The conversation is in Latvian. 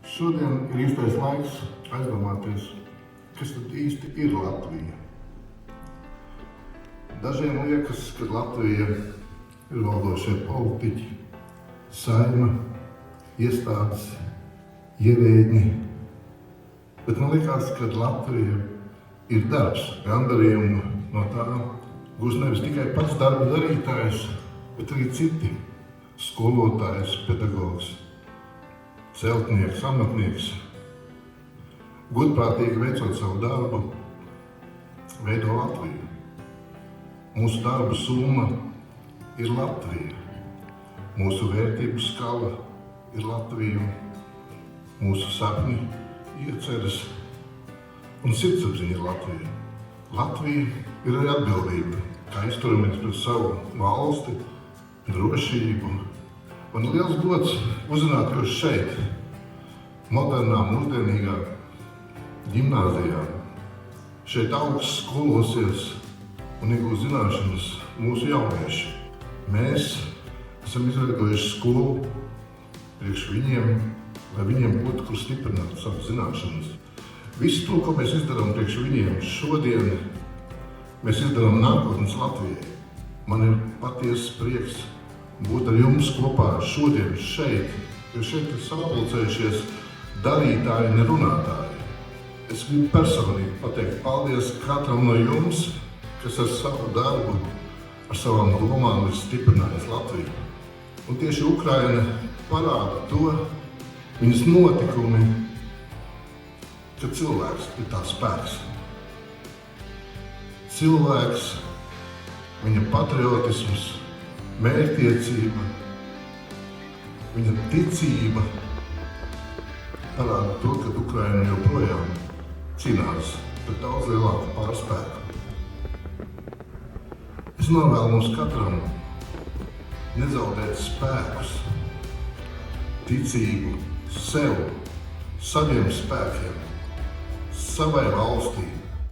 Šodien ir īstais laiks aizdomāties, kas tad īsti ir Latvija. Dažiem liekas, ka Latvija ir valdošie politiķi, Saeima, iestādes, ierēģi, bet man liekas, ka Latvija ir darbs, gandarījumu no tā gūs nevis tikai pats darba darītājs, bet arī citi - skolotājs, pedagogs, celtnieks, amatnieks. Godprātīgi veicot savu darbu, veido Latviju. Mūsu darba summa ir Latvija. Mūsu vērtību skala ir Latvija. Mūsu sapņi, ieceres un sirdsapziņa ir Latvija. Latvija ir arī atbildība, kā izturamies pret savu valsti, drošību. Man ir liels gods uzrunāt jūs šeit, modernā, mūsdienīgā ģimnāzijā. Šeit augsts skolosies un iegūst zināšanas mūsu jaunieši. Mēs esam izveidojuši skolu priekš viņiem, lai viņiem būtu, kur stiprināt savas zināšanas. Visu to, ko mēs izdarām priekš viņiem šodien, mēs izdarām nākotnes Latvijai. Man ir patiesas prieks būt ar jums kopā šodien šeit, jo šeit ir sapulcējušies darītāji, ne runātāji. Es gribu personīgi pateikt paldies katram no jums, kas ar savu darbu, ar savām domām ir stiprinājis Latviju. Un tieši Ukraina parāda to, viņas notikumi, ka cilvēks ir tā spēks. Cilvēks, viņa patriotisms, mērķtiecība, viņa ticība parāda to, ka Ukraina joprojām cīnās pret daudz lielāku pārspēku. Es novēlu mums katram nezaudēt spēkus, ticību sev, saviem spēkiem, savai valstī,